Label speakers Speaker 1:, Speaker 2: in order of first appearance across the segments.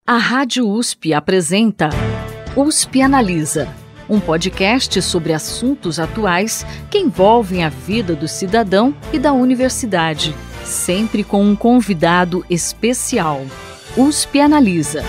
Speaker 1: A Rádio USP apresenta USP Analisa, um podcast sobre assuntos atuais que envolvem a vida do cidadão e da universidade, sempre com um convidado especial. USP Analisa.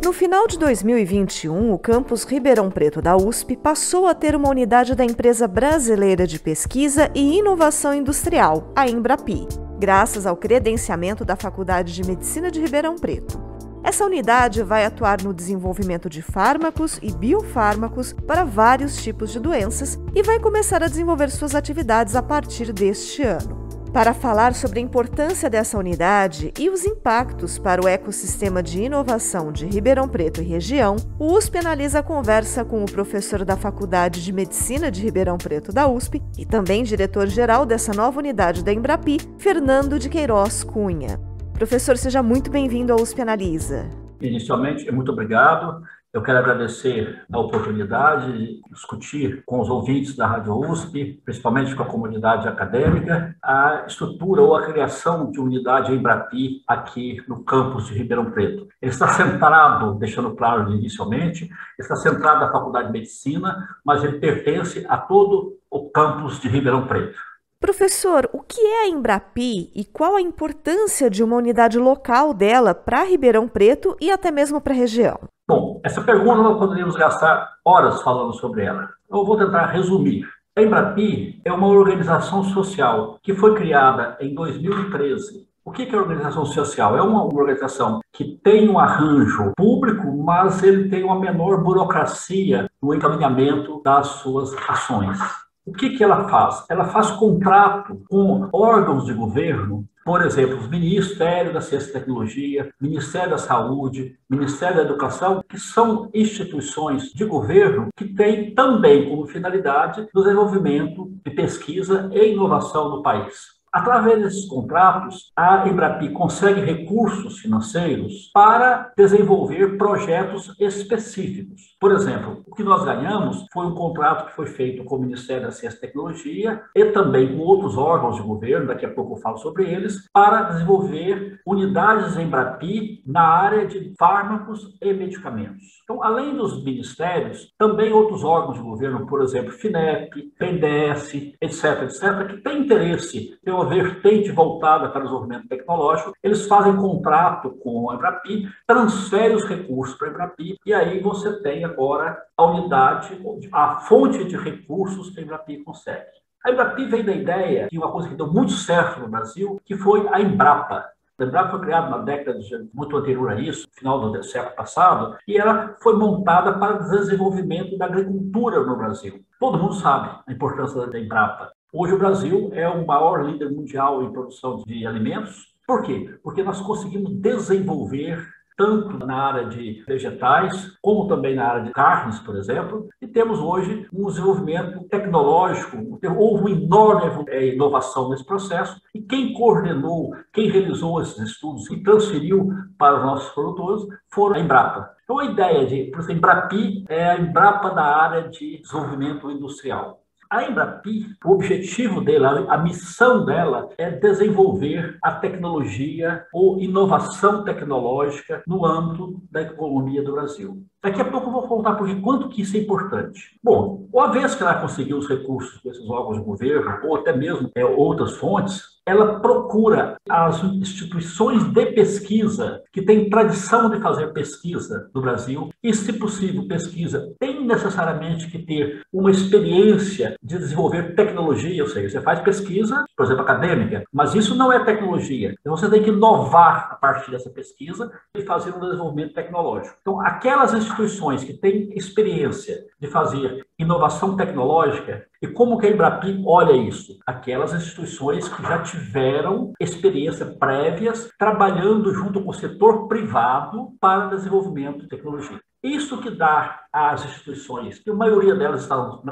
Speaker 2: No final de 2021, o campus Ribeirão Preto da USP passou a ter uma unidade da Empresa Brasileira de Pesquisa e Inovação Industrial, a Embrapi, graças ao credenciamento da Faculdade de Medicina de Ribeirão Preto. Essa unidade vai atuar no desenvolvimento de fármacos e biofármacos para vários tipos de doenças e vai começar a desenvolver suas atividades a partir deste ano. Para falar sobre a importância dessa unidade e os impactos para o ecossistema de inovação de Ribeirão Preto e região, o USP Analisa a conversa com o professor da Faculdade de Medicina de Ribeirão Preto da USP e também diretor-geral dessa nova unidade da Embrapi, Fernando de Queiroz Cunha. Professor, seja muito bem-vindo ao USP Analisa.
Speaker 3: Inicialmente, muito obrigado. Eu quero agradecer a oportunidade de discutir com os ouvintes da Rádio USP, principalmente com a comunidade acadêmica, a estrutura ou a criação de unidade Embrapi aqui no campus de Ribeirão Preto. Ele está centrado, deixando claro inicialmente, está centrado na Faculdade de Medicina, mas ele pertence a todo o campus de Ribeirão Preto.
Speaker 2: Professor, o que é a Embrapi e qual a importância de uma unidade local dela para Ribeirão Preto e até mesmo para a região?
Speaker 3: Bom, essa pergunta nós poderíamos gastar horas falando sobre ela. Eu vou tentar resumir. A Embrapi é uma organização social que foi criada em 2013. O que é organização social? É uma organização que tem um arranjo público, mas ele tem uma menor burocracia no encaminhamento das suas ações. O que ela faz? Ela faz contrato com órgãos de governo, por exemplo, os Ministério da Ciência e Tecnologia, Ministério da Saúde, Ministério da Educação, que são instituições de governo que têm também como finalidade o desenvolvimento de pesquisa e inovação no país. Através desses contratos, a Embrapi consegue recursos financeiros para desenvolver projetos específicos. Por exemplo, o que nós ganhamos foi um contrato que foi feito com o Ministério da Ciência e Tecnologia e também com outros órgãos de governo, daqui a pouco eu falo sobre eles, para desenvolver unidades Embrapi na área de fármacos e medicamentos. Então, além dos ministérios, também outros órgãos de governo, por exemplo, FINEP, BNDES, etc., que têm interesse em uma vertente voltada para o desenvolvimento tecnológico, eles fazem contrato com a Embrapi, transferem os recursos para a Embrapi, e aí você tem agora a unidade, a fonte de recursos que a Embrapi consegue. A Embrapi vem da ideia de uma coisa que deu muito certo no Brasil, que foi a Embrapa. A Embrapa foi criada na década muito anterior a isso, final do século passado, e ela foi montada para o desenvolvimento da agricultura no Brasil. Todo mundo sabe a importância da Embrapa. Hoje o Brasil é o maior líder mundial em produção de alimentos. Por quê? Porque nós conseguimos desenvolver tanto na área de vegetais, como também na área de carnes, por exemplo, e temos hoje um desenvolvimento tecnológico, houve uma enorme inovação nesse processo, e quem coordenou, quem realizou esses estudos e transferiu para os nossos produtores foram a Embrapa. Então a ideia de, por exemplo, Embrapi é a Embrapa da área de desenvolvimento industrial. A Embrapi, o objetivo dela, a missão dela é desenvolver a tecnologia ou inovação tecnológica no âmbito da economia do Brasil. Daqui a pouco eu vou contar por quanto que isso é importante. Bom, uma vez que ela conseguiu os recursos desses órgãos de governo, ou até mesmo outras fontes, ela procura as instituições de pesquisa que têm tradição de fazer pesquisa no Brasil e, se possível, pesquisa tem necessariamente que ter uma experiência de desenvolver tecnologia, ou seja, você faz pesquisa, por exemplo, acadêmica, mas isso não é tecnologia. Então você tem que inovar a partir dessa pesquisa e fazer um desenvolvimento tecnológico. Então, aquelas instituições que têm experiência de fazer inovação tecnológica, e como que a Embrapi olha isso? Aquelas instituições que já tiveram experiência prévias trabalhando junto com o setor privado para desenvolvimento de tecnologia. Isso que dá às instituições, que a maioria delas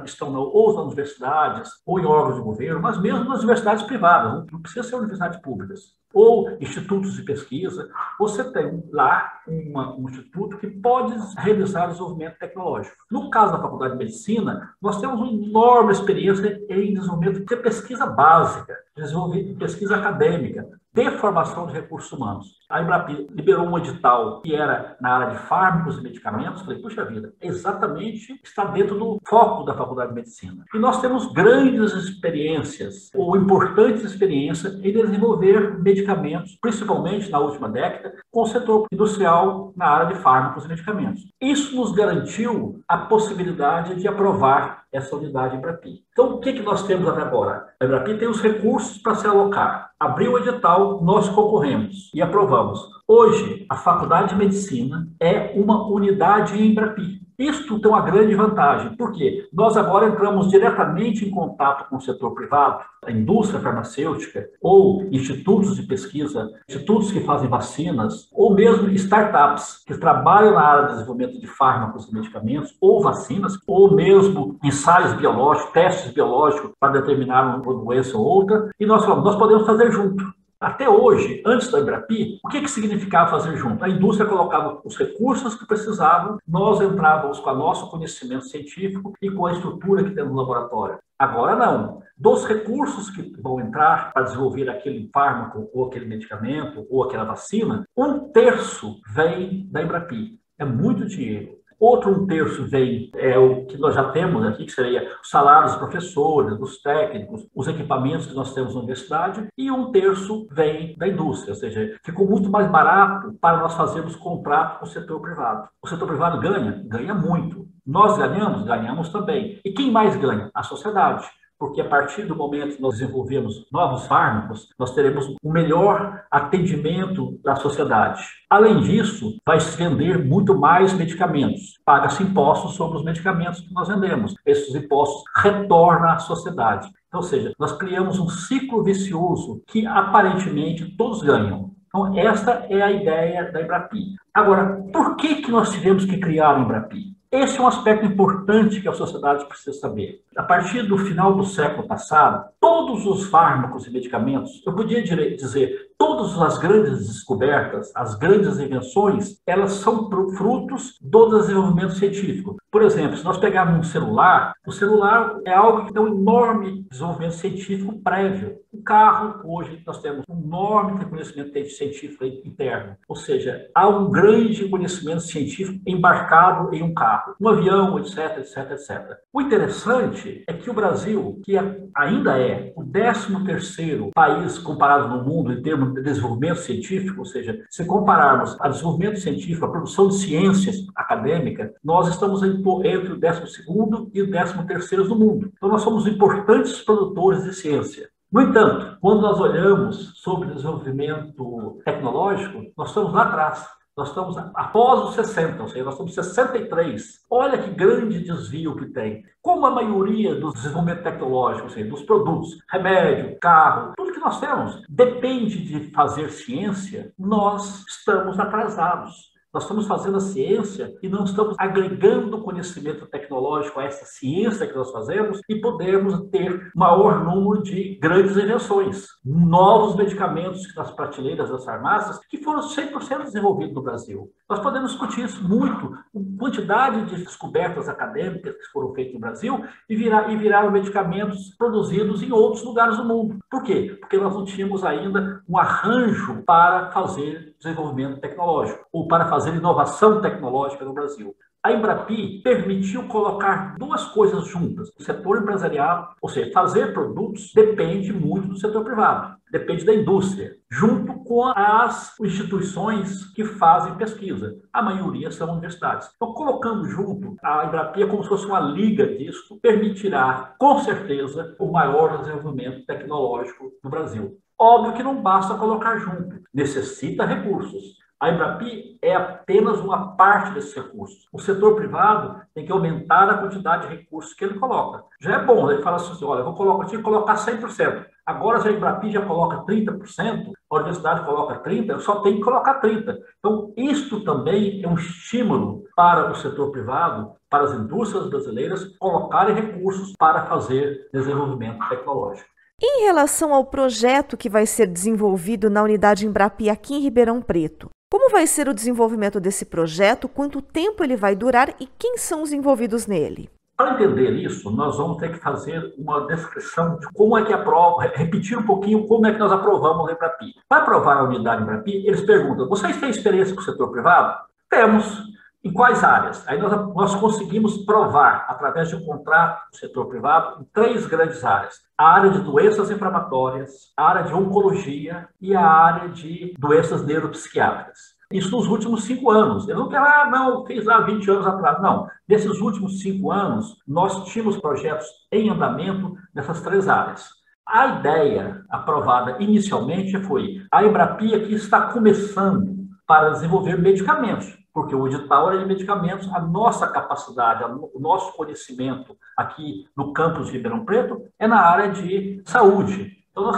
Speaker 3: estão ou nas universidades, ou em órgãos de governo, mas mesmo nas universidades privadas, não precisa ser universidades públicas, ou institutos de pesquisa. Você tem lá um instituto que pode realizar desenvolvimento tecnológico. No caso da Faculdade de Medicina, nós temos uma enorme experiência em desenvolvimento de pesquisa básica, desenvolvimento de pesquisa acadêmica, de formação de recursos humanos. A Embrapi liberou um edital que era na área de fármacos e medicamentos. Falei, puxa vida, exatamente está dentro do foco da Faculdade de Medicina. E nós temos grandes experiências, ou importantes experiências, em desenvolver medicamentos, principalmente na última década, com o setor industrial na área de fármacos e medicamentos. Isso nos garantiu a possibilidade de aprovar essa unidade Embrapi. Então, o que nós temos até agora? A Embrapi tem os recursos para se alocar. Abriu o edital, nós concorremos e aprovamos. Hoje, a Faculdade de Medicina é uma unidade em Embrapi. Isto tem uma grande vantagem, porque nós agora entramos diretamente em contato com o setor privado, a indústria farmacêutica, ou institutos de pesquisa, institutos que fazem vacinas, ou mesmo startups que trabalham na área de desenvolvimento de fármacos e medicamentos, ou vacinas, ou mesmo ensaios biológicos, testes biológicos para determinar uma doença ou outra, e nós falamos, nós podemos fazer junto. Até hoje, antes da Embrapi, o que significava fazer junto? A indústria colocava os recursos que precisavam, nós entrávamos com o nosso conhecimento científico e com a estrutura que temos no laboratório. Agora não. Dos recursos que vão entrar para desenvolver aquele fármaco, ou aquele medicamento, ou aquela vacina, 1/3 vem da Embrapi. É muito dinheiro. Outro 1/3 vem, o que nós já temos aqui, que seria os salários dos professores, dos técnicos, os equipamentos que nós temos na universidade, e 1/3 vem da indústria, ou seja, ficou muito mais barato para nós fazermos contrato com o setor privado. O setor privado ganha muito. Nós ganhamos também. E quem mais ganha? A sociedade. Porque a partir do momento que nós desenvolvemos novos fármacos, nós teremos um melhor atendimento da sociedade. Além disso, vai se vender muito mais medicamentos. Paga-se impostos sobre os medicamentos que nós vendemos. Esses impostos retornam à sociedade. Então, ou seja, nós criamos um ciclo vicioso que aparentemente todos ganham. Então, esta é a ideia da Embrapi. Agora, por que nós tivemos que criar a Embrapi? Esse é um aspecto importante que a sociedade precisa saber. A partir do final do século passado, todos os fármacos e medicamentos, eu podia dizer, todas as grandes descobertas, as grandes invenções, elas são frutos do desenvolvimento científico. Por exemplo, se nós pegarmos um celular, o celular é algo que tem um enorme desenvolvimento científico prévio. O carro, hoje, nós temos um enorme conhecimento científico interno. Ou seja, há um grande conhecimento científico embarcado em um carro, um avião, etc, etc, etc. O interessante é que o Brasil, que ainda é o 13º país comparado no mundo em termos de desenvolvimento científico, ou seja, se compararmos a desenvolvimento científico, a produção de ciências acadêmica, nós estamos entre o 12º e o 13º no mundo. Então, nós somos importantes produtores de ciência. No entanto, quando nós olhamos sobre o desenvolvimento tecnológico, nós estamos lá atrás. Nós estamos após os 60, ou seja, nós estamos 63. Olha que grande desvio que tem. Como a maioria do desenvolvimento tecnológico, ou seja, dos produtos, remédio, carro, tudo que nós temos, depende de fazer ciência, nós estamos atrasados. Nós estamos fazendo a ciência e não estamos agregando conhecimento tecnológico a essa ciência que nós fazemos e podemos ter maior número de grandes invenções, novos medicamentos nas prateleiras das farmácias que foram 100% desenvolvidos no Brasil. Nós podemos discutir isso muito, a quantidade de descobertas acadêmicas que foram feitas no Brasil e viraram medicamentos produzidos em outros lugares do mundo. Por quê? Porque nós não tínhamos ainda um arranjo para fazer desenvolvimento tecnológico ou para fazer inovação tecnológica no Brasil. A Embrapi permitiu colocar duas coisas juntas. O setor empresarial, ou seja, fazer produtos, depende muito do setor privado, depende da indústria, junto com as instituições que fazem pesquisa. A maioria são universidades. Então, colocando junto, a Embrapi é como se fosse uma liga disso, permitirá, com certeza, o maior desenvolvimento tecnológico no Brasil. Óbvio que não basta colocar junto, necessita recursos. A Embrapi é apenas uma parte desses recursos. O setor privado tem que aumentar a quantidade de recursos que ele coloca. Já é bom, ele fala assim, olha, eu tinha que colocar 100%. Agora, se a Embrapi já coloca 30%, a universidade coloca 30%, eu só tenho que colocar 30%. Então, isto também é um estímulo para o setor privado para as indústrias brasileiras colocarem recursos para fazer desenvolvimento tecnológico.
Speaker 2: Em relação ao projeto que vai ser desenvolvido na unidade Embrapi aqui em Ribeirão Preto, como vai ser o desenvolvimento desse projeto, quanto tempo ele vai durar e quem são os envolvidos nele?
Speaker 3: Para entender isso, nós vamos ter que fazer uma descrição de como é que aprova, repetir um pouquinho como é que nós aprovamos o Embrapi. Para aprovar a unidade Embrapi, eles perguntam: vocês têm experiência com o setor privado? Temos. Em quais áreas? Aí nós conseguimos provar, através de um contrato do setor privado, em 3 grandes áreas. A área de doenças inflamatórias, a área de oncologia e a área de doenças neuropsiquiátricas. Isso nos últimos 5 anos. Eu não quero, não, fiz lá 20 anos atrás. Não. Nesses últimos 5 anos, nós tínhamos projetos em andamento nessas 3 áreas. A ideia aprovada inicialmente foi: a Embrapi aqui está começando para desenvolver medicamentos, porque o edital é de medicamentos, a nossa capacidade, o nosso conhecimento aqui no campus de Ribeirão Preto é na área de saúde. Então nós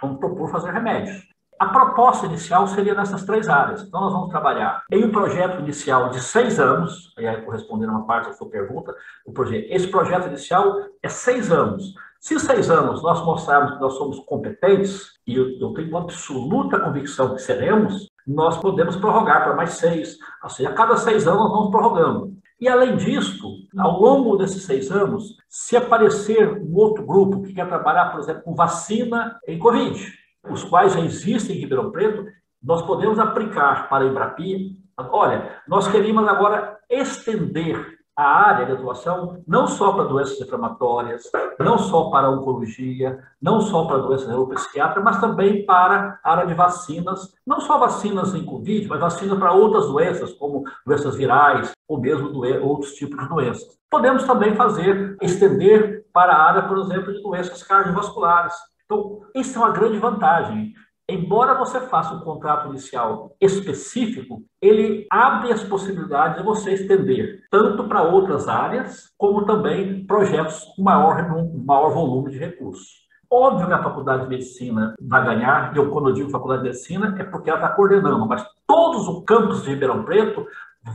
Speaker 3: vamos propor fazer remédios. A proposta inicial seria nessas 3 áreas. Então nós vamos trabalhar em um projeto inicial de 6 anos, e aí correspondendo a uma parte da sua pergunta, esse projeto inicial é 6 anos. Se em 6 anos nós mostrarmos que nós somos competentes, e eu tenho uma absoluta convicção que seremos, nós podemos prorrogar para mais 6. Ou seja, a cada 6 anos nós vamos prorrogando. E, além disso, ao longo desses 6 anos, se aparecer um outro grupo que quer trabalhar, por exemplo, com vacina em Covid, os quais já existem em Ribeirão Preto, nós podemos aplicar para a Embrapi. Olha, nós queríamos agora estender a área de atuação não só para doenças inflamatórias, não só para oncologia, não só para doenças neuropsiquiátricas, mas também para a área de vacinas, não só vacinas em Covid, mas vacinas para outras doenças, como doenças virais ou mesmo outros tipos de doenças. Podemos também estender para a área, por exemplo, de doenças cardiovasculares. Então, isso é uma grande vantagem. Embora você faça um contrato inicial específico, ele abre as possibilidades de você estender tanto para outras áreas, como também projetos com maior volume de recursos. Óbvio que a Faculdade de Medicina vai ganhar, e quando eu digo Faculdade de Medicina é porque ela está coordenando, mas todos os campos de Ribeirão Preto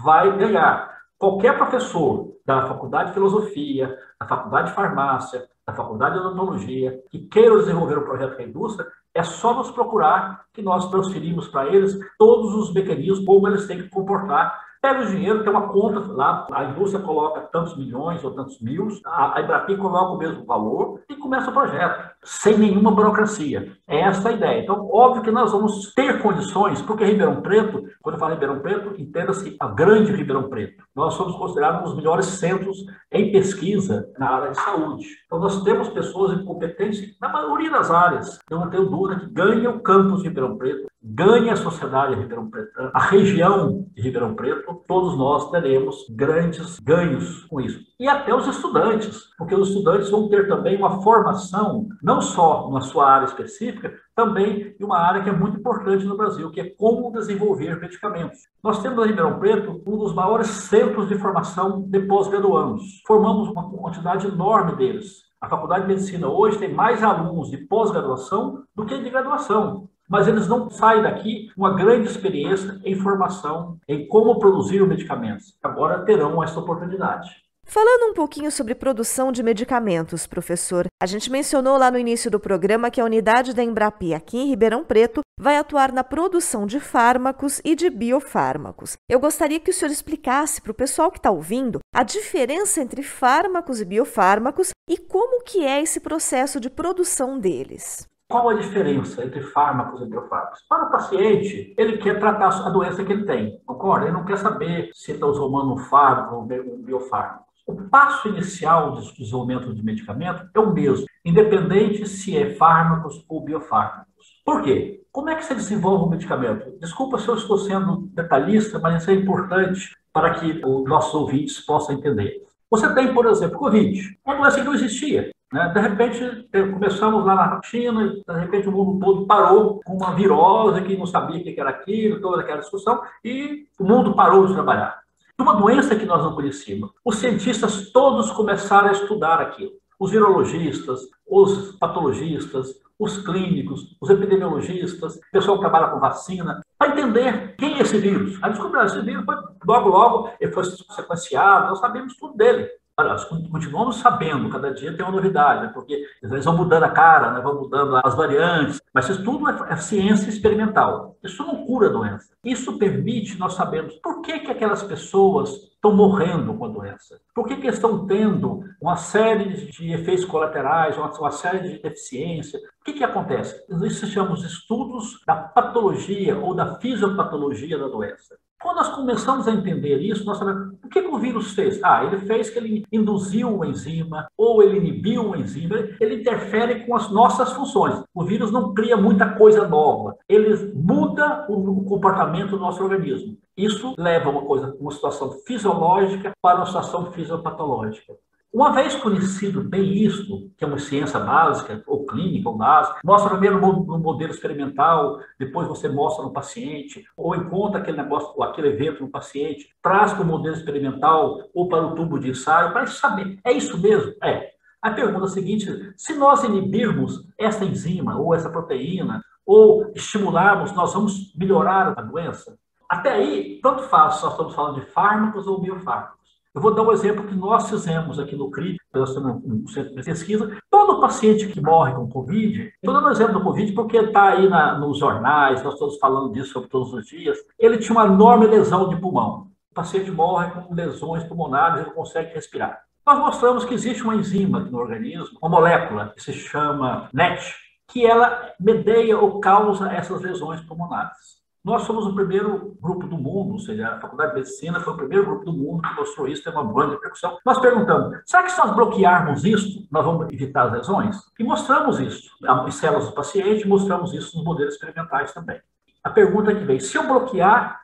Speaker 3: vai ganhar. Qualquer professor da Faculdade de Filosofia, da Faculdade de Farmácia, da Faculdade de Odontologia, que queira desenvolver um projeto com a indústria, é só nos procurar que nós transferimos para eles todos os mecanismos, como eles têm que comportar. Pega o dinheiro, tem uma conta lá, a indústria coloca tantos milhões ou tantos mil, a Embrapi coloca o mesmo valor e começa o projeto, sem nenhuma burocracia. É essa a ideia. Então, óbvio que nós vamos ter condições, porque Ribeirão Preto, quando eu falo Ribeirão Preto, entenda-se a grande Ribeirão Preto. Nós somos considerados um dos melhores centros em pesquisa na área de saúde. Então, nós temos pessoas incompetentes na maioria das áreas. Eu não tenho dúvida que ganha o campus de Ribeirão Preto, ganha a sociedade de Ribeirão Preto, a região de Ribeirão Preto, todos nós teremos grandes ganhos com isso. E até os estudantes, porque os estudantes vão ter também uma formação, não só na sua área específica, também em uma área que é muito importante no Brasil, que é como desenvolver medicamentos. Nós temos em Ribeirão Preto um dos maiores centros de formação de pós-graduandos. Formamos uma quantidade enorme deles. A Faculdade de Medicina hoje tem mais alunos de pós-graduação do que de graduação. Mas eles não saem daqui com uma grande experiência em formação, em como produzir os medicamentos. Agora terão essa oportunidade.
Speaker 2: Falando um pouquinho sobre produção de medicamentos, professor, a gente mencionou lá no início do programa que a unidade da Embrapi aqui em Ribeirão Preto vai atuar na produção de fármacos e de biofármacos. Eu gostaria que o senhor explicasse para o pessoal que está ouvindo a diferença entre fármacos e biofármacos e como que é esse processo de produção deles.
Speaker 3: Qual a diferença entre fármacos e biofármacos? Para o paciente, ele quer tratar a doença que ele tem, concorda? Ele não quer saber se está usando um fármaco ou um biofármaco. O passo inicial do desenvolvimento de medicamento é o mesmo, independente se é fármacos ou biofármacos. Por quê? Como é que se desenvolve um medicamento? Desculpa se eu estou sendo detalhista, mas isso é importante para que os nossos ouvintes possam entender. Você tem, por exemplo, Covid, uma doença que não existia. De repente, começamos lá na China, de repente o mundo todo parou com uma virose que não sabia o que era aquilo, toda aquela discussão, e o mundo parou de trabalhar. Uma doença que nós não conhecíamos. Os cientistas todos começaram a estudar aquilo. os virologistas, os patologistas, os clínicos, os epidemiologistas, o pessoal que trabalha com vacina, para entender quem é esse vírus. Aí descobriram, esse vírus foi, logo, ele foi sequenciado, nós sabemos tudo dele. Nós continuamos sabendo, cada dia tem uma novidade, né? Porque eles vão mudando a cara, né? Vão mudando as variantes, mas isso tudo é ciência experimental. Isso não cura a doença. Isso permite nós sabermos por que aquelas pessoas estão morrendo com a doença. Por que estão tendo uma série de efeitos colaterais, uma série de deficiências. O que acontece? Isso se chama os estudos da patologia ou da fisiopatologia da doença. Quando nós começamos a entender isso, nós sabemos o que o vírus fez. Ele fez que ele induziu uma enzima ou ele inibiu uma enzima. Ele interfere com as nossas funções. O vírus não cria muita coisa nova. Ele muda o comportamento do nosso organismo. Isso leva uma situação fisiológica para uma situação fisiopatológica. Uma vez conhecido bem isso, que é uma ciência básica, ou clínica, ou básica, mostra primeiro no modelo experimental, depois você mostra no paciente, ou encontra aquele negócio, aquele evento no paciente, traz para o modelo experimental ou para o tubo de ensaio, para saber, é isso mesmo? É. A pergunta seguinte, se nós inibirmos essa enzima, ou essa proteína, ou estimularmos, nós vamos melhorar a doença? Até aí, tanto faz se nós estamos falando de fármacos ou biofármacos. Eu vou dar um exemplo que nós fizemos aqui no CRIP, nós temos um centro de pesquisa. Todo paciente que morre com Covid, estou dando um exemplo do Covid porque está aí nos jornais, nós estamos falando disso sobre todos os dias, ele tinha uma enorme lesão de pulmão. O paciente morre com lesões pulmonares, ele não consegue respirar. Nós mostramos que existe uma enzima aqui no organismo, uma molécula que se chama NET, que ela medeia ou causa essas lesões pulmonares. Nós somos o primeiro grupo do mundo, ou seja, a Faculdade de Medicina foi o primeiro grupo do mundo que mostrou isso, tem uma grande repercussão. Nós perguntamos, será que se nós bloquearmos isso, nós vamos evitar as lesões? E mostramos isso em células do paciente, mostramos isso nos modelos experimentais também. A pergunta que vem, se eu bloquear,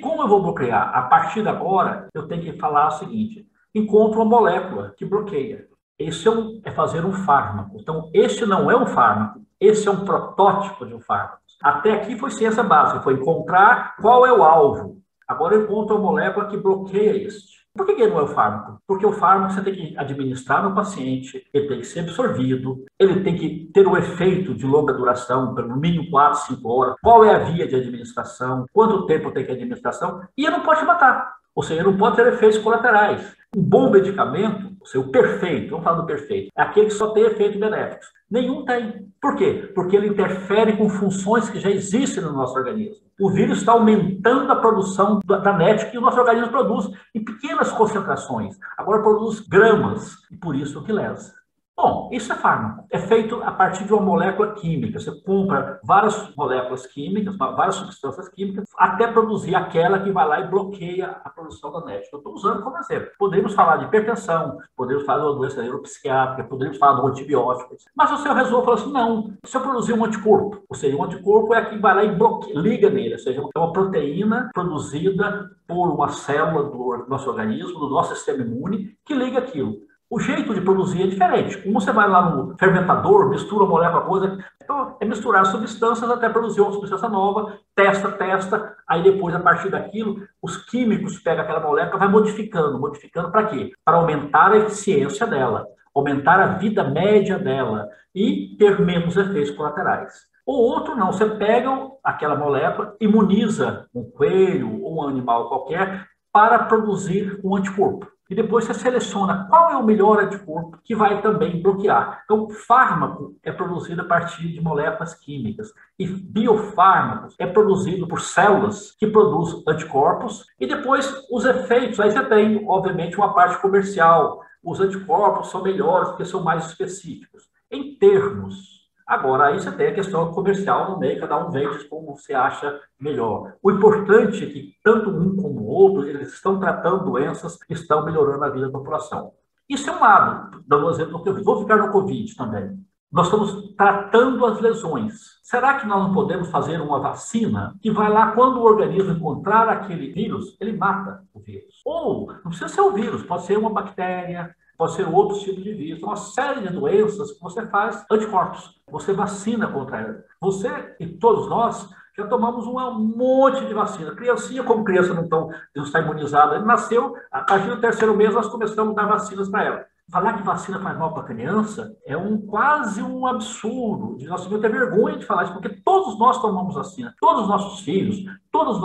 Speaker 3: como eu vou bloquear? A partir de agora, eu tenho que falar o seguinte, encontro uma molécula que bloqueia. Esse é fazer um fármaco. Então, este não é um fármaco, esse é um protótipo de um fármaco. Até aqui foi ciência básica, foi encontrar qual é o alvo. Agora eu encontro uma molécula que bloqueia este. Por que ele não é o fármaco? Porque o fármaco você tem que administrar no paciente, ele tem que ser absorvido, ele tem que ter um efeito de longa duração, pelo mínimo 4, 5 horas. Qual é a via de administração? Quanto tempo tem que administração? E ele não pode matar. Ou seja, ele não pode ter efeitos colaterais. Um bom medicamento, ou seja, o perfeito, vamos falar do perfeito, é aquele que só tem efeitos benéficos. Nenhum tem. Por quê? Porque ele interfere com funções que já existem no nosso organismo. O vírus está aumentando a produção da NET que o nosso organismo produz em pequenas concentrações. Agora produz gramas, e por isso que lesa. Bom, isso é fármaco. É feito a partir de uma molécula química. Você compra várias moléculas químicas, várias substâncias químicas, até produzir aquela que vai lá e bloqueia a produção da NET. Eu estou usando como exemplo. Poderíamos falar de hipertensão, poderíamos falar de uma doença neuropsiquiátrica, poderíamos falar de um antibiótico. Mas o seu resolve falar assim, não, se eu produzir um anticorpo, ou seja, um anticorpo é a que vai lá e bloqueia, liga nele, ou seja, é uma proteína produzida por uma célula do nosso organismo, do nosso sistema imune, que liga aquilo. O jeito de produzir é diferente. Como você vai lá no fermentador, mistura a molécula com coisa, então é misturar substâncias até produzir uma substância nova, testa, aí depois, a partir daquilo, os químicos pegam aquela molécula e vai modificando para quê? Para aumentar a eficiência dela, aumentar a vida média dela e ter menos efeitos colaterais. O outro não, você pega aquela molécula, imuniza um coelho ou um animal qualquer para produzir um anticorpo. E depois você seleciona qual é o melhor anticorpo que vai também bloquear. Então, o fármaco é produzido a partir de moléculas químicas. E biofármacos é produzido por células que produzem anticorpos. E depois, os efeitos, aí você tem, obviamente, uma parte comercial. Os anticorpos são melhores porque são mais específicos. Em termos... Agora, aí você tem a questão comercial no meio, cada um vende como você acha melhor. O importante é que tanto um como o outro, eles estão tratando doenças que estão melhorando a vida da população. Isso é um lado, dando um exemplo do Covid. Vou ficar no Covid também. Nós estamos tratando as lesões. Será que nós não podemos fazer uma vacina que vai lá, quando o organismo encontrar aquele vírus, ele mata o vírus? Ou, não precisa ser o vírus, pode ser uma bactéria, pode ser outros tipos de vírus, uma série de doenças que você faz anticorpos, você vacina contra elas. Você e todos nós já tomamos um monte de vacina. Criancinha, como criança não está imunizada, ele nasceu, a partir do 3º mês nós começamos a dar vacinas para ela. Falar que vacina faz mal para a criança é quase um absurdo. Nós devemos ter vergonha de falar isso, porque todos nós tomamos vacina, todos os nossos filhos, todos os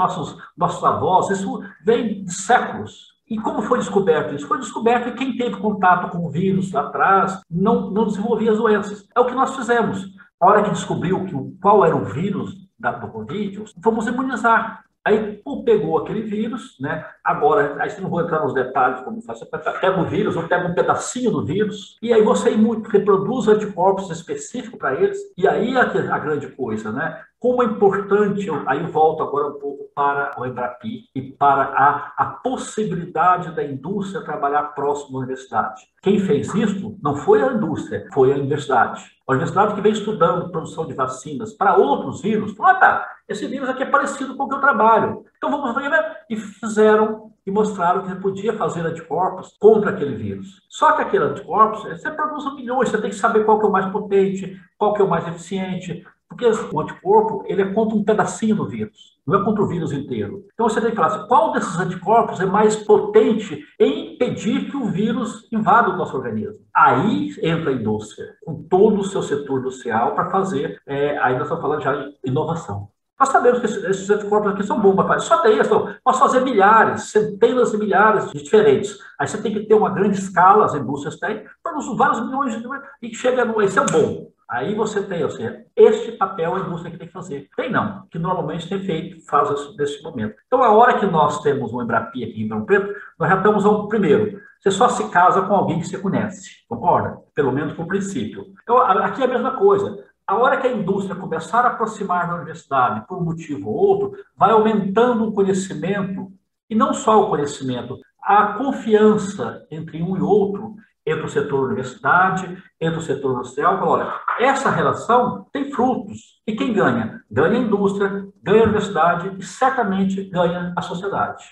Speaker 3: nossos avós, isso vem de séculos. E como foi descoberto isso? Foi descoberto que quem teve contato com o vírus lá atrás não desenvolvia as doenças. É o que nós fizemos. A hora que descobriu qual era o vírus do Covid, fomos imunizar. Aí pegou aquele vírus, né? Agora, aí você não vou entrar nos detalhes como faz, você pega o vírus ou pega um pedacinho do vírus, e aí você reproduz anticorpos específicos para eles, e aí a grande coisa, né? Como é importante, aí eu volto agora um pouco para o Embrapi e para a possibilidade da indústria trabalhar próximo da universidade. Quem fez isso não foi a indústria, foi a universidade. A universidade que vem estudando produção de vacinas para outros vírus, falou, esse vírus aqui é parecido com o que eu trabalho. Então vamos ver, e fizeram e mostraram que você podia fazer anticorpos contra aquele vírus. Só que aquele anticorpos, você produz milhões, você tem que saber qual que é o mais potente, qual que é o mais eficiente, porque o anticorpo, ele é contra um pedacinho do vírus, não é contra o vírus inteiro. Então você tem que falar assim, qual desses anticorpos é mais potente em impedir que o vírus invada o nosso organismo? Aí entra a indústria, com todo o seu setor industrial para fazer, aí nós estamos falando já de inovação. Nós sabemos que esses anticorpos aqui são bons, mas só tem isso. Posso fazer milhares, centenas de milhares de diferentes. Aí você tem que ter uma grande escala, as indústrias têm, produzem vários milhões de e chega no. Esse é o bom. Aí você tem, ou seja, este papel a indústria que tem que fazer. Tem não, que normalmente tem feito, faz isso nesse momento. Então, a hora que nós temos um Embrapi aqui em Ribeirão Preto, nós já estamos ao primeiro. Você só se casa com alguém que você conhece, concorda? Pelo menos por princípio. Então, aqui é a mesma coisa. A hora que a indústria começar a aproximar da universidade, por um motivo ou outro, vai aumentando o conhecimento, e não só o conhecimento, a confiança entre um e outro, entre o setor universidade, entre o setor industrial. Olha, essa relação tem frutos. E quem ganha? Ganha a indústria, ganha a universidade e certamente ganha a sociedade.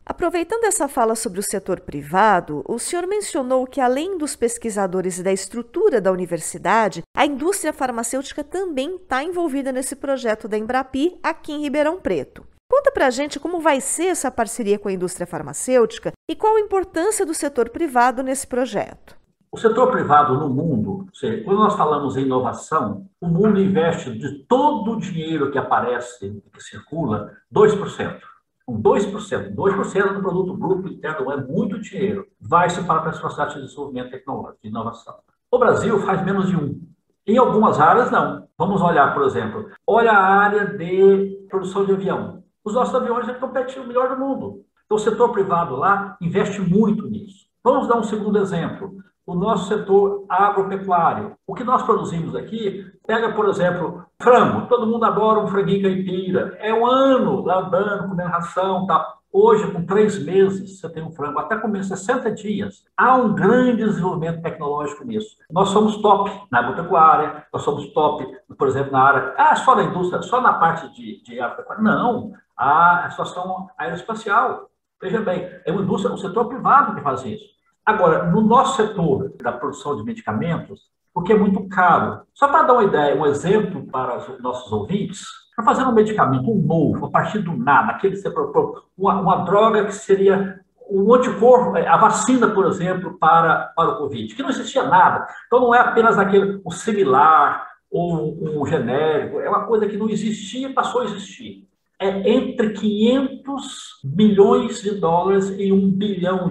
Speaker 2: Aproveitando essa fala sobre o setor privado, o senhor mencionou que, além dos pesquisadores e da estrutura da universidade, a indústria farmacêutica também está envolvida nesse projeto da Embrapi aqui em Ribeirão Preto. Conta pra gente como vai ser essa parceria com a indústria farmacêutica e qual a importância do setor privado nesse projeto.
Speaker 3: O setor privado no mundo, quando nós falamos em inovação, o mundo investe de todo o dinheiro que aparece, que circula, 2%. 2% do produto bruto interno é muito dinheiro. Vai-se para as processo de desenvolvimento tecnológico, de inovação. O Brasil faz menos de 1%. Em algumas áreas, não. Vamos olhar, por exemplo, olha a área de produção de avião. Os nossos aviões competem o melhor do mundo. Então, o setor privado lá investe muito nisso. Vamos dar um segundo exemplo. O nosso setor agropecuário. O que nós produzimos aqui, pega, por exemplo, frango. Todo mundo adora um franguinho caipira. É um ano lá andando, comendo ração, tá? Hoje, com 3 meses, você tem um frango, até comer 60 dias. Há um grande desenvolvimento tecnológico nisso. Nós somos top na agropecuária, nós somos top, por exemplo, na área, só na indústria, só na parte de agropecuária. Não, a situação aeroespacial. Veja bem, é uma indústria, o setor privado que faz isso. Agora, no nosso setor da produção de medicamentos, porque é muito caro. Só para dar uma ideia, um exemplo para os nossos ouvintes, para fazer um medicamento novo, a partir do nada, aquele que você propõe, uma droga que seria um anticorpo, a vacina, por exemplo, para o Covid, que não existia nada. Então, não é apenas o similar ou um genérico, é uma coisa que não existia e passou a existir. É entre 500 milhões de dólares e $1 bilhão.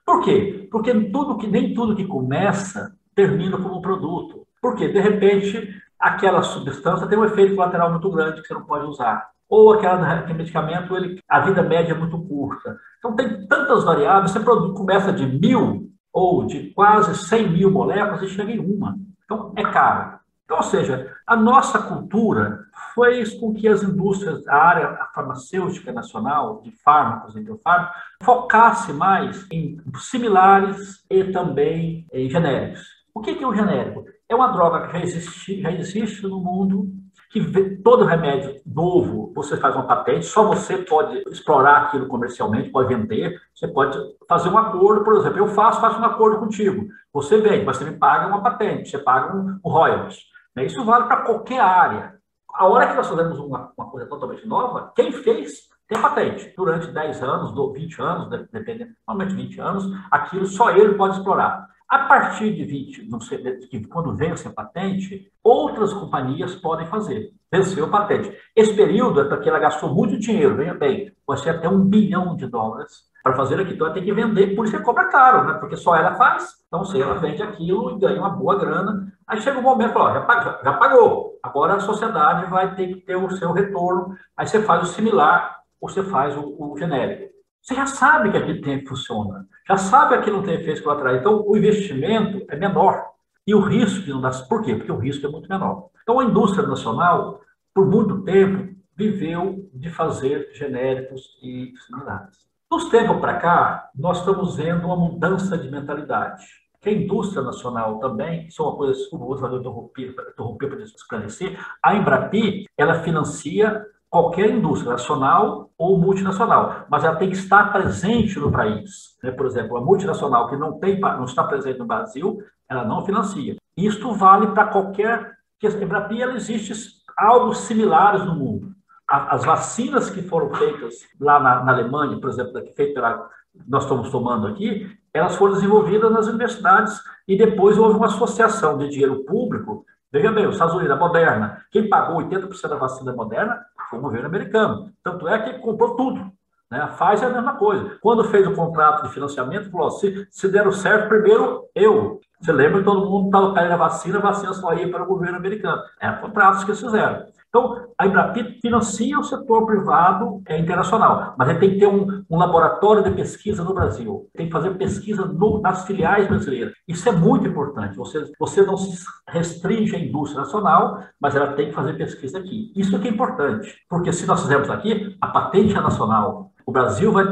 Speaker 3: Por quê? Porque nem tudo que começa termina como produto. Porque, de repente, aquela substância tem um efeito colateral muito grande que você não pode usar. Ou aquele medicamento, a vida média é muito curta. Então, tem tantas variáveis, você começa de 1.000 ou de quase 100 mil moléculas e chega em uma. Então, é caro. Então, ou seja, a nossa cultura fez com que as indústrias, a área farmacêutica nacional, de fármacos e biofármacos, focasse mais em similares e também em genéricos. O que é o genérico? É uma droga que já existe no mundo, que todo remédio novo, você faz uma patente, só você pode explorar aquilo comercialmente, pode vender, você pode fazer um acordo, por exemplo, eu faço um acordo contigo, você vende, mas você me paga uma patente, você paga um royalties. Isso vale para qualquer área. A hora que nós fazemos uma coisa totalmente nova, quem fez tem patente. Durante 10 anos, 20 anos, dependendo, normalmente 20 anos, aquilo só ele pode explorar. A partir de 20, não sei, que quando vence a patente, outras companhias podem fazer. Venceu a patente. Esse período é porque ela gastou muito dinheiro, veja bem, pode ser até $1 bilhão para fazer aquilo. Então ela tem que vender, por isso que cobra caro, né? Porque só ela faz. Então, se ela vende aquilo e ganha uma boa grana, aí chega um momento, ó, já pagou. Agora a sociedade vai ter que ter o seu retorno. Aí você faz o similar ou você faz o genérico. Você já sabe que aquilo tem que funciona, já sabe que aquilo não tem efeitos colaterais. Então, o investimento é menor. E o risco não dá. Por quê? Porque o risco é muito menor. Então, a indústria nacional, por muito tempo, viveu de fazer genéricos e similares. Dos tempos para cá, nós estamos vendo uma mudança de mentalidade. Que a indústria nacional também, isso é uma coisa que eu interrompi para esclarecer, a Embrapi, ela financia qualquer indústria, nacional ou multinacional, mas ela tem que estar presente no país. Por exemplo, a multinacional que não está presente no Brasil, ela não financia. Isto vale para qualquer... Porque a Embrapi, ela existe algo similares no mundo. As vacinas que foram feitas lá na Alemanha, por exemplo, nós estamos tomando aqui, elas foram desenvolvidas nas universidades e depois houve uma associação de dinheiro público. Veja bem, os Estados Unidos, a Moderna, quem pagou 80% da vacina Moderna foi o governo americano. Tanto é que comprou tudo. Né? A Pfizer é a mesma coisa. Quando fez o contrato de financiamento, falou, se der certo, primeiro eu. Você lembra que todo mundo estava caindo a vacina só ia para o governo americano. Eram contratos que eles fizeram. Então, a Embrapi financia o setor privado internacional, mas ele tem que ter um laboratório de pesquisa no Brasil, tem que fazer pesquisa nas filiais brasileiras. Isso é muito importante. Você não se restringe à indústria nacional, mas ela tem que fazer pesquisa aqui. Isso é que é importante, porque se nós fizermos aqui, a patente é nacional. O Brasil vai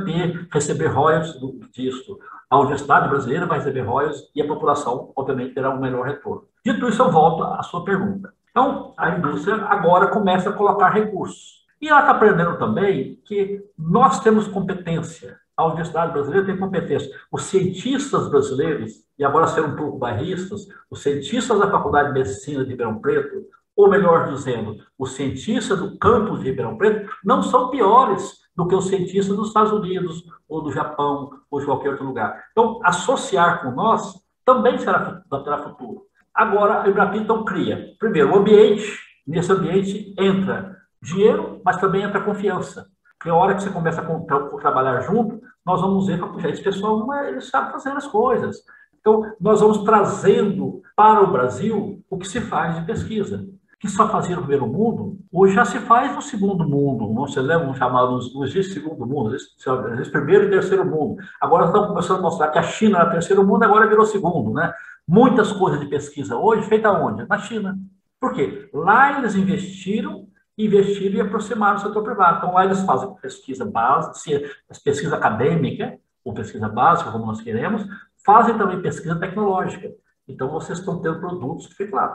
Speaker 3: receber royalties disso. A universidade brasileira vai receber royalties e a população, obviamente, terá um melhor retorno. Dito isso, eu volto à sua pergunta. Então, a indústria agora começa a colocar recursos. E ela está aprendendo também que nós temos competência. A Universidade Brasileira tem competência. Os cientistas brasileiros, e agora serão um pouco bairristas, os cientistas da Faculdade de Medicina de Ribeirão Preto, ou melhor dizendo, os cientistas do campus de Ribeirão Preto, não são piores do que os cientistas dos Estados Unidos, ou do Japão, ou de qualquer outro lugar. Então, associar com nós também terá futuro. Agora, a Embrapi, então, cria, primeiro, o ambiente. Nesse ambiente entra dinheiro, mas também entra confiança. Porque a hora que você começa a trabalhar junto, nós vamos ver que esse pessoal ele sabe fazer as coisas. Então, nós vamos trazendo para o Brasil o que se faz de pesquisa. Que só fazia no primeiro mundo, hoje já se faz no segundo mundo. Você lembra, vamos chamar, não existe segundo mundo, existe primeiro e terceiro mundo. Agora estamos começando a mostrar que a China era terceiro mundo, agora virou segundo, né? Muitas coisas de pesquisa hoje, feita onde? Na China. Por quê? Lá eles investiram e aproximaram o setor privado. Então, lá eles fazem pesquisa básica, pesquisa acadêmica, ou pesquisa básica, como nós queremos, fazem também pesquisa tecnológica. Então, vocês estão tendo produtos que ficam lá.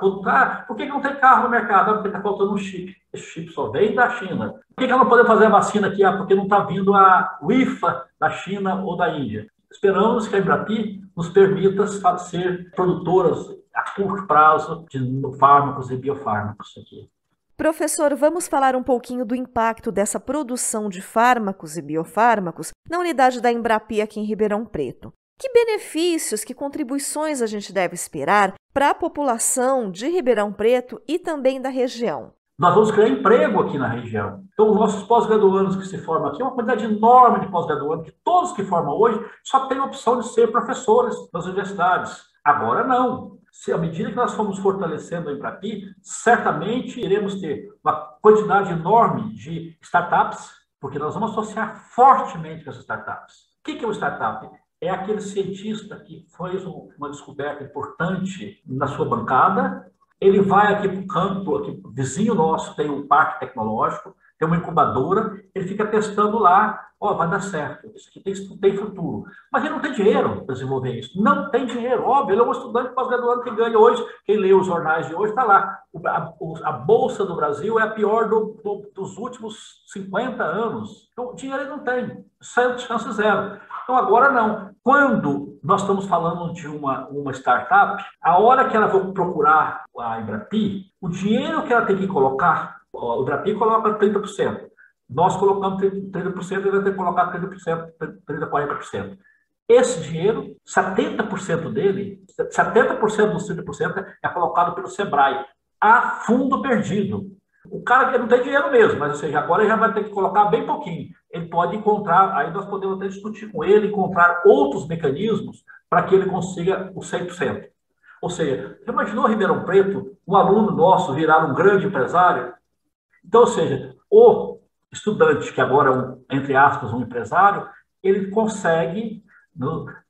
Speaker 3: Por que não tem carro no mercado? Porque está faltando um chip. Esse chip só vem da China. Por que não podemos fazer a vacina aqui? Porque não está vindo a IFA da China ou da Índia. Esperamos que a Embrapi nos permita ser produtoras a curto prazo de fármacos e biofármacos aqui.
Speaker 2: Professor, vamos falar um pouquinho do impacto dessa produção de fármacos e biofármacos na unidade da Embrapi aqui em Ribeirão Preto. Que benefícios, que contribuições a gente deve esperar para a população de Ribeirão Preto e também da região?
Speaker 3: Nós vamos criar emprego aqui na região. Então, os nossos pós-graduandos que se formam aqui, uma quantidade enorme de pós-graduandos, que todos que formam hoje só têm a opção de ser professores nas universidades. Agora não. À medida que nós formos fortalecendo a Embrapi, certamente iremos ter uma quantidade enorme de startups, porque nós vamos associar fortemente com essas startups. O que é uma startup? É aquele cientista que fez uma descoberta importante na sua bancada, ele vai aqui para o campo, aqui, vizinho nosso tem um parque tecnológico, tem uma incubadora, ele fica testando lá, vai dar certo, isso aqui tem futuro. Mas ele não tem dinheiro para desenvolver isso, não tem dinheiro, óbvio, ele é um estudante pós-graduando que ganha hoje, quem lê os jornais de hoje está lá. A Bolsa do Brasil é a pior dos últimos 50 anos. Então, dinheiro ele não tem, chance zero. Então, agora não. Quando nós estamos falando de uma startup, a hora que ela for procurar a Embrapi, o dinheiro que ela tem que colocar, o Embrapi coloca 30%. Nós colocamos 30%, ele vai ter que colocar 30%, 40%. Esse dinheiro, 70% dele, 70% dos 30% é colocado pelo Sebrae, a fundo perdido. O cara não tem dinheiro mesmo, mas ou seja, agora ele já vai ter que colocar bem pouquinho. Ele pode encontrar, aí nós podemos até discutir com ele, encontrar outros mecanismos para que ele consiga os 100%. Ou seja, você imaginou Ribeirão Preto, um aluno nosso virar um grande empresário? Então, ou seja, o estudante, que agora é, entre aspas, um empresário, ele consegue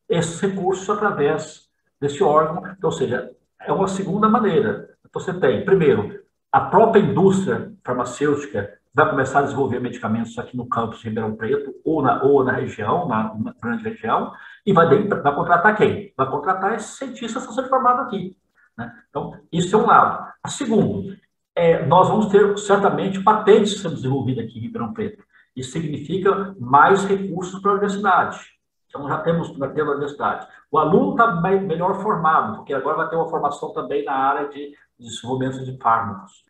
Speaker 3: esses recursos através desse órgão. Então, ou seja, é uma segunda maneira. Você tem, primeiro, a própria indústria farmacêutica vai começar a desenvolver medicamentos aqui no campus de Ribeirão Preto ou na região, na grande região, e vai contratar quem? Vai contratar esses cientistas que estão sendo formados aqui. Né? Então, isso é um lado. A segundo, nós vamos ter certamente patentes sendo desenvolvidas aqui em Ribeirão Preto. Isso significa mais recursos para a universidade. Então, já temos na universidade. O aluno está melhor formado, porque agora vai ter uma formação também na área de desenvolvimento de fármacos.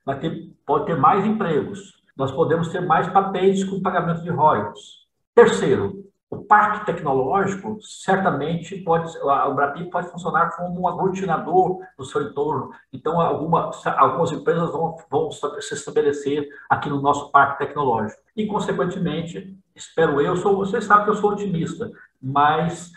Speaker 3: Pode ter mais empregos. Nós podemos ter mais patentes com pagamento de royalties. Terceiro, o parque tecnológico certamente o Brapim pode funcionar como um aglutinador do seu entorno. Então, algumas empresas vão se estabelecer aqui no nosso parque tecnológico. E, consequentemente, espero vocês sabem que eu sou otimista, mas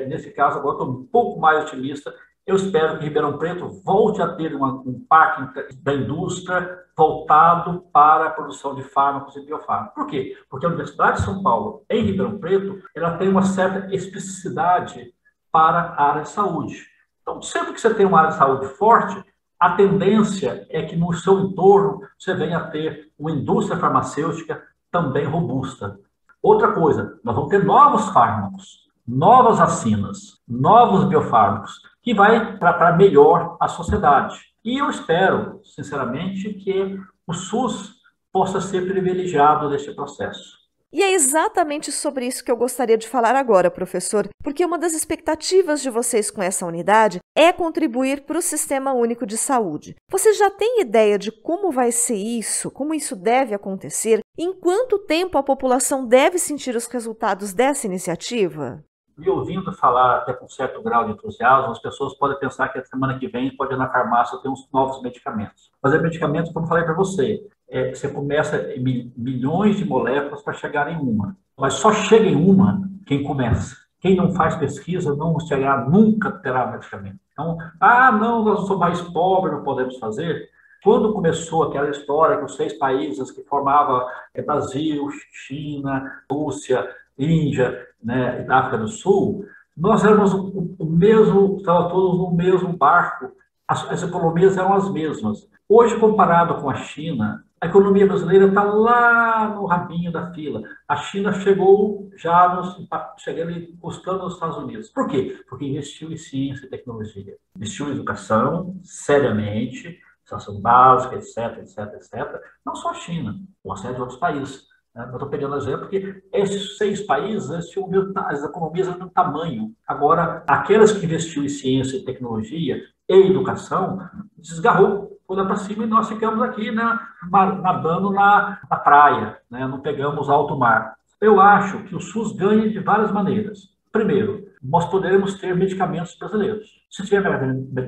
Speaker 3: nesse caso agora estou um pouco mais otimista. Eu espero que Ribeirão Preto volte a ter um parque da indústria voltado para a produção de fármacos e biofármacos. Por quê? Porque a Universidade de São Paulo, em Ribeirão Preto, ela tem uma certa especificidade para a área de saúde. Então, sempre que você tem uma área de saúde forte, a tendência é que no seu entorno você venha a ter uma indústria farmacêutica também robusta. Outra coisa, nós vamos ter novos fármacos, novas vacinas, novos biofármacos, que vai tratar melhor a sociedade. E eu espero, sinceramente, que o SUS possa ser privilegiado nesse processo.
Speaker 2: E é exatamente sobre isso que eu gostaria de falar agora, professor, porque uma das expectativas de vocês com essa unidade é contribuir para o Sistema Único de Saúde. Você já tem ideia de como vai ser isso, como isso deve acontecer? Em quanto tempo a população deve sentir os resultados dessa iniciativa?
Speaker 3: Me ouvindo falar até com certo grau de entusiasmo, as pessoas podem pensar que a semana que vem pode ir na farmácia ter uns novos medicamentos. Mas é medicamento, como eu falei para você, você começa em milhões de moléculas para chegar em uma. Mas só chega em uma quem começa. Quem não faz pesquisa não chegará, nunca terá medicamento. Então, não, nós somos mais pobres, não podemos fazer. Quando começou aquela história que os 6 países que formavam Brasil, China, Rússia, Índia, né, África do Sul, nós éramos o mesmo, estávamos todos no mesmo barco, as economias eram as mesmas. Hoje, comparado com a China, a economia brasileira está lá no rabinho da fila. A China chegou já chegando encostando nos Estados Unidos. Por quê? Porque investiu em ciência e tecnologia. Investiu em educação, seriamente, educação básica, etc, etc, etc. Não só a China, uma série de outros países. Eu estou pegando exemplo porque esses 6 países, as economias eram do tamanho. Agora, aquelas que investiu em ciência e tecnologia e educação, desgarrou, foi lá para cima e nós ficamos aqui, né, nadando na praia, né, não pegamos alto mar. Eu acho que o SUS ganha de várias maneiras. Primeiro, nós poderemos ter medicamentos brasileiros. Se tiver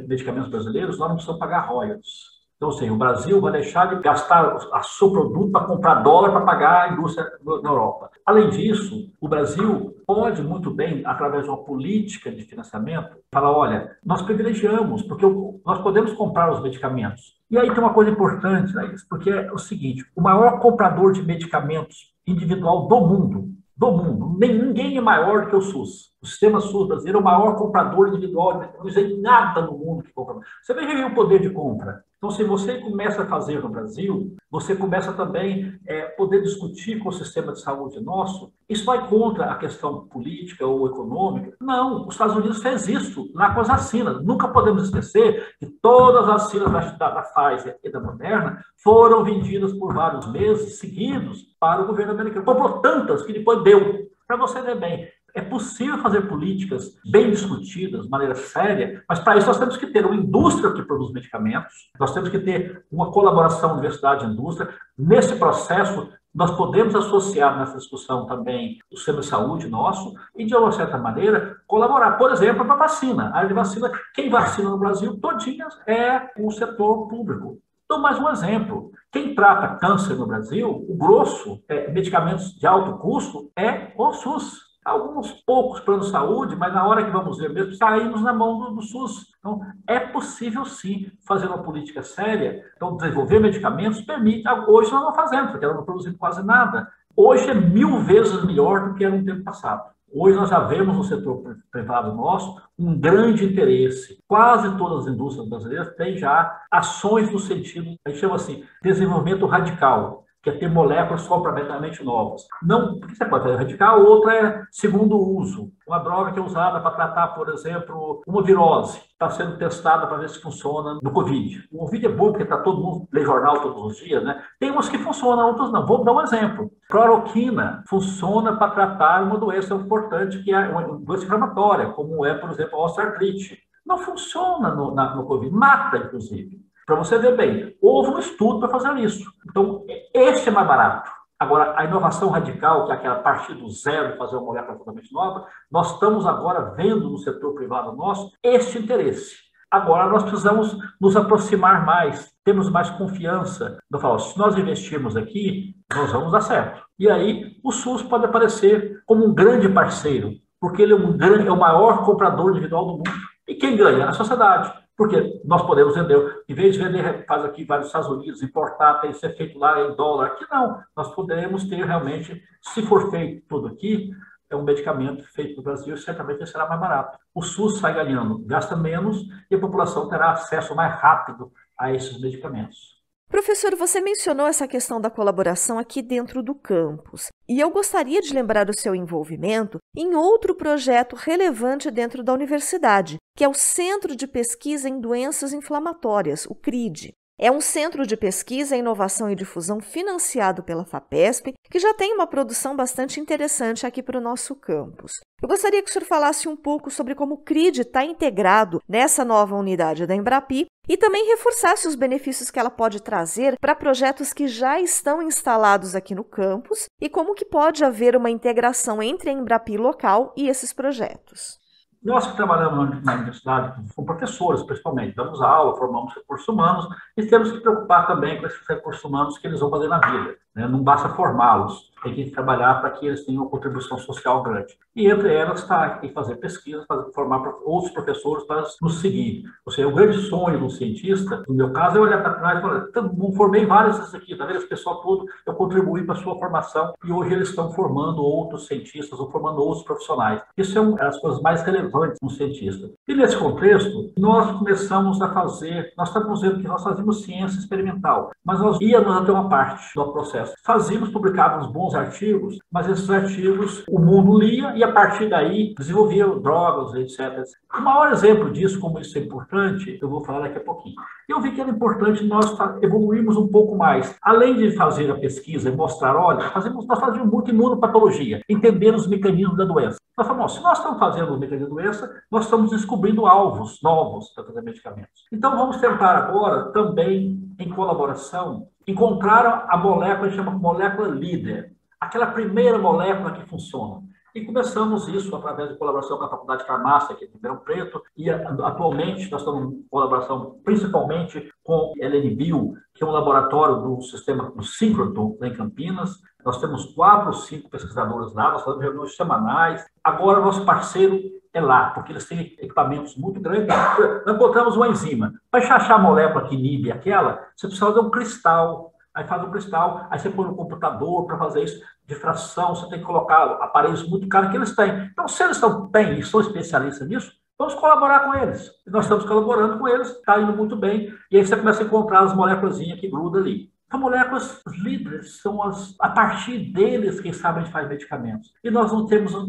Speaker 3: medicamentos brasileiros, nós não precisamos pagar royalties. Então, assim, o Brasil vai deixar de gastar o seu produto para comprar dólar para pagar a indústria na Europa. Além disso, o Brasil pode muito bem, através de uma política de financiamento, falar, olha, nós privilegiamos, porque nós podemos comprar os medicamentos. E aí tem uma coisa importante, né, porque é o seguinte, o maior comprador de medicamentos individual do mundo, ninguém é maior do que o SUS. O sistema SUS brasileiro é o maior comprador individual, não existe nada no mundo que compra. Você veja o poder de compra. Então, se você começa a fazer no Brasil, você começa também a poder discutir com o sistema de saúde nosso. Isso vai contra a questão política ou econômica? Não, os Estados Unidos fez isso lá com as vacinas. Nunca podemos esquecer que todas as vacinas da Pfizer e da Moderna foram vendidas por vários meses seguidos para o governo americano. Comprou tantas que depois deu. Para você ver bem, É possível fazer políticas bem discutidas, de maneira séria, mas para isso nós temos que ter uma indústria que produz medicamentos, nós temos que ter uma colaboração universidade e indústria. Nesse processo, nós podemos associar nessa discussão também o sistema de saúde nosso e, de uma certa maneira, colaborar. Por exemplo, para a vacina. A área de vacina, quem vacina no Brasil todinha é o setor público. Dou mais um exemplo. Quem trata câncer no Brasil, o grosso, medicamentos de alto custo, é o SUS. Alguns poucos planos de saúde, mas na hora que vamos ver mesmo, saímos na mão do SUS. Então, é possível sim fazer uma política séria. Então, desenvolver medicamentos permite. Hoje nós não fazemos, porque nós não produzimos quase nada. Hoje é 1000 vezes melhor do que era no tempo passado. Hoje nós já vemos no setor privado nosso um grande interesse. Quase todas as indústrias brasileiras têm já ações no sentido, a gente chama assim, desenvolvimento radical, que é ter moléculas completamente novas. Não, porque você pode fazer radical, outra é segundo uso. Uma droga que é usada para tratar, por exemplo, uma virose, está sendo testada para ver se funciona no Covid. O Covid é bom porque está todo mundo lê jornal todos os dias, né? Tem umas que funcionam, outras não. Vou dar um exemplo. Cloroquina funciona para tratar uma doença importante, que é uma doença inflamatória, como é, por exemplo, a osteoartrite. Não funciona no Covid, mata, inclusive. Para você ver bem, houve um estudo para fazer isso. Então, este é mais barato. Agora, a inovação radical, que é aquela partir do zero, fazer uma molécula totalmente nova, nós estamos agora vendo no setor privado nosso este interesse. Agora, nós precisamos nos aproximar mais, temos mais confiança. Eu falo, se nós investirmos aqui, nós vamos dar certo. E aí, o SUS pode aparecer como um grande parceiro, porque ele é o maior comprador individual do mundo. E quem ganha? A sociedade. Porque nós podemos vender, em vez de vender, faz aqui vários Estados Unidos, importar, tem que ser feito lá em dólar. Aqui não, nós podemos ter realmente, se for feito tudo aqui, é um medicamento feito no Brasil e certamente será mais barato. O SUS sai ganhando, gasta menos e a população terá acesso mais rápido a esses medicamentos.
Speaker 2: Professor, você mencionou essa questão da colaboração aqui dentro do campus. E eu gostaria de lembrar o seu envolvimento em outro projeto relevante dentro da universidade, que é o Centro de Pesquisa em Doenças Inflamatórias, o CRID. É um centro de pesquisa, inovação e difusão financiado pela FAPESP, que já tem uma produção bastante interessante aqui para o nosso campus. Eu gostaria que o senhor falasse um pouco sobre como o CRID está integrado nessa nova unidade da Embrapi e também reforçasse os benefícios que ela pode trazer para projetos que já estão instalados aqui no campus e como que pode haver uma integração entre a Embrapi local e esses projetos.
Speaker 3: Nós que trabalhamos na universidade, com professores principalmente, damos aula, formamos recursos humanos e temos que preocupar também com esses recursos humanos que eles vão fazer na vida. Né? Não basta formá-los, tem que trabalhar para que eles tenham uma contribuição social grande. E entre elas está em fazer pesquisa, formar outros professores para nos seguir. Ou seja, o grande sonho do cientista, no meu caso, é olhar para trás e falar, formei vários desses aqui, tá vendo? Esse pessoal todo, eu contribuí para a sua formação e hoje eles estão formando outros cientistas ou formando outros profissionais. Isso é uma das coisas mais relevantes no cientista. E nesse contexto, nós começamos a fazer, nós estamos vendo que nós fazíamos ciência experimental, mas nós íamos até uma parte do processo. Fazíamos, publicávamos bons artigos, mas esses artigos o mundo lia e a partir daí desenvolvia drogas, etc. O maior exemplo disso, como isso é importante, eu vou falar daqui a pouquinho. Eu vi que era importante nós evoluirmos um pouco mais. Além de fazer a pesquisa e mostrar, olha, nós fazíamos muito imunopatologia, entender os mecanismos da doença. Nós falamos, se nós estamos fazendo o mecanismo da doença, nós estamos descobrindo alvos novos para fazer medicamentos. Então vamos tentar agora, também em colaboração, encontrar a molécula que chama molécula líder, aquela primeira molécula que funciona. E começamos isso através de colaboração com a Faculdade de Farmácia aqui de Ribeirão Preto e atualmente nós estamos em colaboração principalmente com a LNBio, que é um laboratório do sistema do síncrotron lá em Campinas. Nós temos 4 ou 5 pesquisadores lá, nós fazemos reuniões semanais. Agora nosso parceiro é lá, porque eles têm equipamentos muito grandes. Nós encontramos uma enzima. Para achar a molécula que inibe aquela, você precisa fazer um cristal. Aí faz um cristal, aí você põe no computador para fazer isso, difração, você tem que colocar aparelhos muito caros que eles têm. Então, se eles têm e são especialistas nisso, vamos colaborar com eles. E nós estamos colaborando com eles, está indo muito bem, e aí você começa a encontrar as moléculas que grudam ali. As moléculas líderes são a partir deles, quem sabe, a gente faz medicamentos. E nós não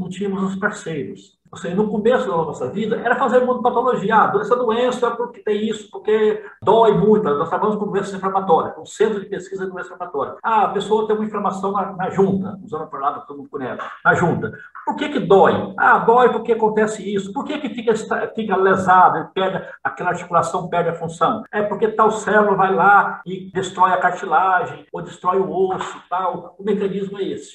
Speaker 3: tínhamos os parceiros. Ou seja, no começo da nossa vida, era fazer imunopatologia. Essa doença porque tem isso, porque dói muito. Nós trabalhamos com doenças inflamatórias, com centro de pesquisa de doença inflamatória. A pessoa tem uma inflamação na junta, usando a palavra que todo mundo conhece, na junta. Por que dói? Dói porque acontece isso. Por que fica lesado, aquela articulação perde a função? É porque tal célula vai lá e destrói a cartilagem, ou destrói o osso, tal. O mecanismo é esse.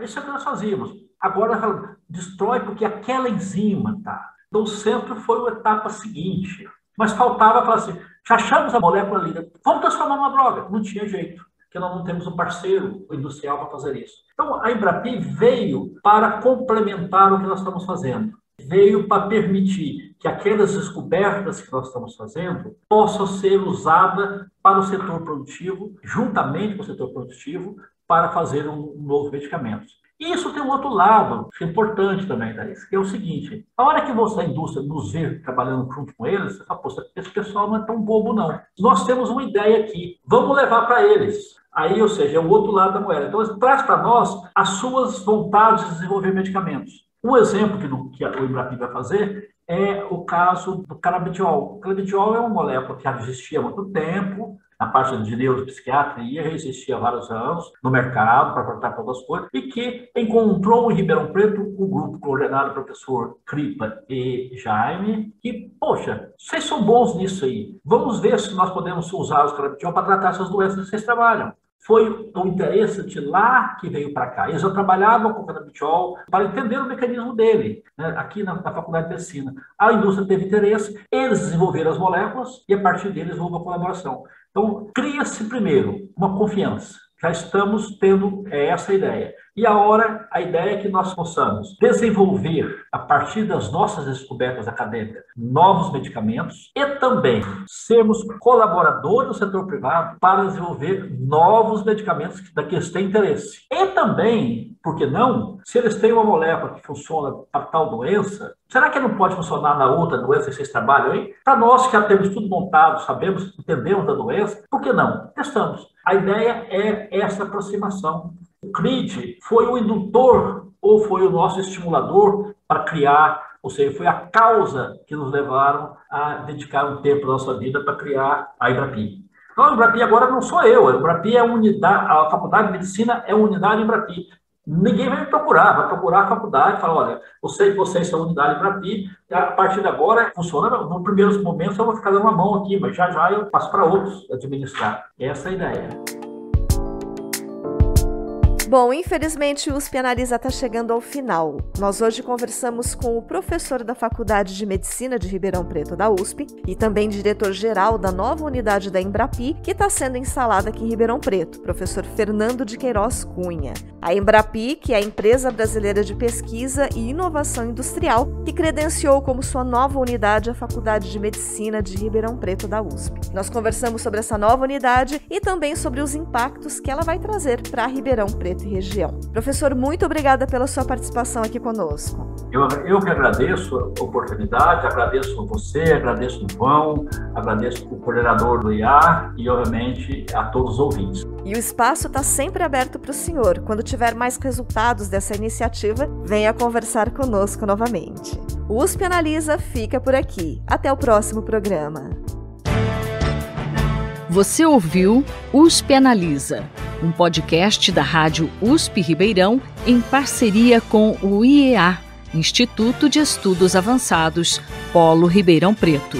Speaker 3: Isso é o que nós fazíamos. Agora, destrói porque aquela enzima tá. Então, o centro foi a etapa seguinte. Mas faltava falar assim, já achamos a molécula ali, vamos transformar numa droga. Não tinha jeito, porque nós não temos um parceiro industrial para fazer isso. Então, a Embrapi veio para complementar o que nós estamos fazendo. Veio para permitir que aquelas descobertas que nós estamos fazendo possam ser usadas para o setor produtivo, juntamente com o setor produtivo, para fazer um novo medicamento. E isso tem um outro lado, que é importante também, Thaís, que é o seguinte, a hora que você, a indústria, nos vê trabalhando junto com eles, você fala, pô, esse pessoal não é tão bobo, não. Nós temos uma ideia aqui, vamos levar para eles. Aí, ou seja, é o outro lado da moeda. Então, traz para nós as suas vontades de desenvolver medicamentos. Um exemplo que o Embrapi vai fazer é o caso do canabidiol. O canabidiol é uma molécula que já existia há muito tempo, na parte de neuropsiquiatria, já existia há vários anos no mercado para tratar todas as coisas, e que encontrou em Ribeirão Preto o grupo coordenado pelo professor Cripa e Jaime, que, poxa, vocês são bons nisso aí, vamos ver se nós podemos usar os canabidiol para tratar essas doenças que vocês trabalham. Foi o interesse de lá que veio para cá. Eles já trabalhavam com o canabidiol para entender o mecanismo dele, né, aqui na Faculdade de Medicina. A indústria teve interesse, eles desenvolveram as moléculas e a partir deles houve a colaboração. Então, cria-se primeiro uma confiança. Já estamos tendo essa ideia. E a ideia é que nós possamos desenvolver, a partir das nossas descobertas acadêmicas, novos medicamentos e também sermos colaboradores do setor privado para desenvolver novos medicamentos que eles têm interesse. E também, por que não, se eles têm uma molécula que funciona para tal doença, será que não pode funcionar na outra doença que vocês trabalham aí? Para nós que já temos tudo montado, sabemos, entendemos da doença, por que não? Testamos. A ideia é essa aproximação. O CRID foi o indutor ou foi o nosso estimulador para criar, ou seja, foi a causa que nos levaram a dedicar um tempo da nossa vida para criar a Embrapi. Então, a Embrapi agora não sou eu, a Embrapi é unidade, a Faculdade de Medicina é unidade Embrapi. Ninguém vai me procurar, vai procurar a faculdade e falar, olha, vocês são unidade Embrapi, a partir de agora funciona, nos primeiros momentos eu vou ficar dando uma mão aqui, mas já eu passo para outros administrar. Essa é a ideia.
Speaker 2: Bom, infelizmente o USP Analisa está chegando ao final. Nós hoje conversamos com o professor da Faculdade de Medicina de Ribeirão Preto da USP e também diretor-geral da nova unidade da Embrapi, que está sendo instalada aqui em Ribeirão Preto, professor Fernando de Queiroz Cunha. A Embrapi, que é a empresa brasileira de pesquisa e inovação industrial, que credenciou como sua nova unidade a Faculdade de Medicina de Ribeirão Preto da USP. Nós conversamos sobre essa nova unidade e também sobre os impactos que ela vai trazer para Ribeirão Preto e região. Professor, muito obrigada pela sua participação aqui conosco.
Speaker 3: Eu que agradeço a oportunidade, agradeço a você, agradeço o João, agradeço o coordenador do IA e, obviamente, a todos os ouvintes.
Speaker 2: E o espaço está sempre aberto para o senhor. Quando tiver mais resultados dessa iniciativa, venha conversar conosco novamente. O USP Analisa fica por aqui. Até o próximo programa.
Speaker 1: Você ouviu USP Analisa, um podcast da Rádio USP Ribeirão em parceria com o IEA, Instituto de Estudos Avançados, Polo Ribeirão Preto.